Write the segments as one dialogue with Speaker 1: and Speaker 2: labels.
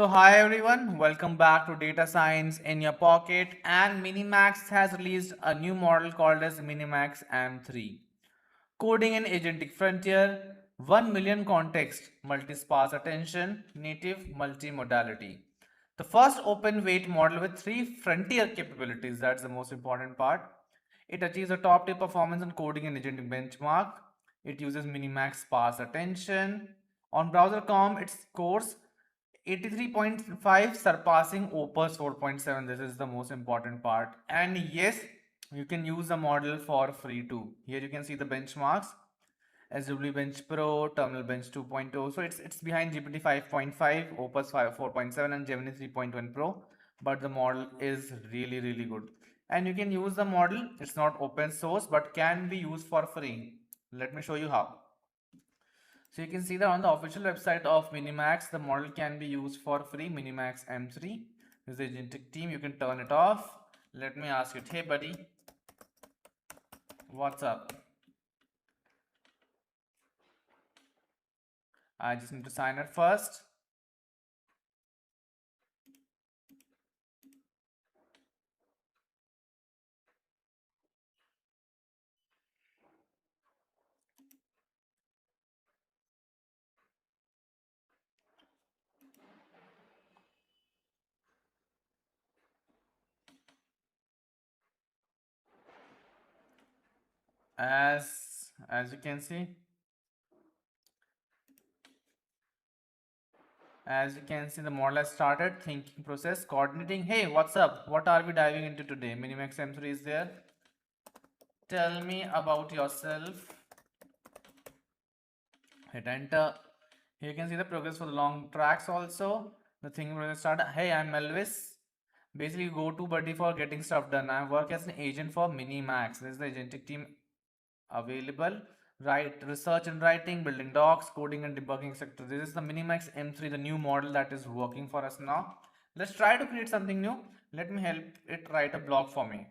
Speaker 1: So hi everyone, welcome back to Data Science in your pocket, and MiniMax has released a new model called as MiniMax M3. Coding in Agentic Frontier, 1 million context, multi-sparse attention, native multimodality. The first open weight model with 3 frontier capabilities, that's the most important part. It achieves a top tier performance in coding and agentic benchmark. It uses minimax sparse attention. On browser.com, it scores 83.5, surpassing Opus 4.7. This is the most important part. And yes, you can use the model for free too. Here you can see the benchmarks. SW Bench Pro, Terminal Bench 2.0. So it's behind GPT 5.5, Opus 5, 4.7, and Gemini 3.1 Pro. But the model is really good. And you can use the model. It's not open source, but can be used for free. Let me show you how. So you can see that on the official website of MiniMax, the model can be used for free. MiniMax M3. This is the agentic team. You can turn it off. Let me ask it, hey buddy, what's up? I just need to sign it first. As you can see, the model has started thinking process, coordinating. Hey, what's up? What are we diving into today? MiniMax M3 is there. Tell me about yourself. Hit enter. Here you can see the progress for the long tracks also. The thing will start. Hey, I'm Melvis. Basically, go to buddy for getting stuff done. I work as an agent for MiniMax. This is the agentic team available. Right, research and writing, building docs, coding and debugging sector. This is the MiniMax M3, the new model that is working for us now. Let's try to create something new. Let me help it write a blog for me.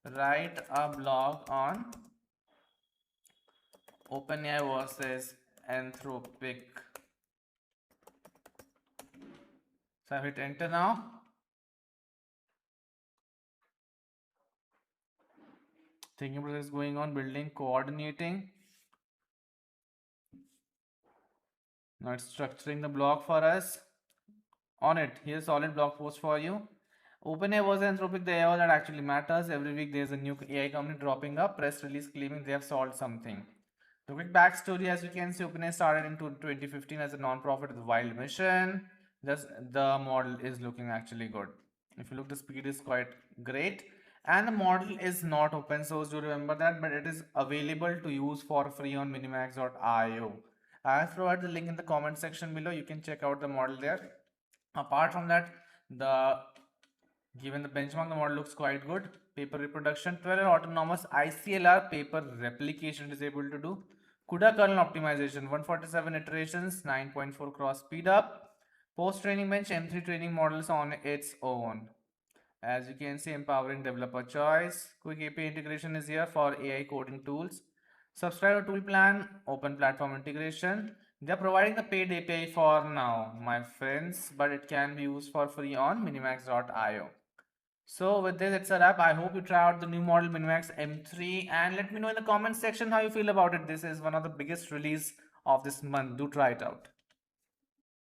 Speaker 1: Write a blog on OpenAI versus Anthropic. So I hit enter now. Thinking process going on, building, coordinating. Now it's structuring the blog for us. On it, here's solid blog post for you. OpenAI was Anthropic, the AI that actually matters. Every week there's a new AI company dropping up, press release claiming they have solved something. The quick backstory, as you can see, OpenAI started in 2015 as a non-profit with a wild mission. Just the model is looking actually good. If you look, the speed is quite great. And the model is not open source, do remember that, but it is available to use for free on minimax.io. I have provided the link in the comment section below. You can check out the model there. Apart from that, the given the benchmark, the model looks quite good. Paper reproduction, 12 autonomous ICLR paper replication is able to do. CUDA kernel optimization, 147 iterations, 9.4 cross speed up. Post training bench, M3 training models on its own. As you can see, empowering developer choice. Quick API integration is here for AI coding tools. Subscriber tool plan, open platform integration. They're providing the paid API for now, my friends, but it can be used for free on minimax.io. So with this, it's a wrap. I hope you try out the new model MiniMax M3 and let me know in the comment section how you feel about it. This is one of the biggest release of this month. Do try it out.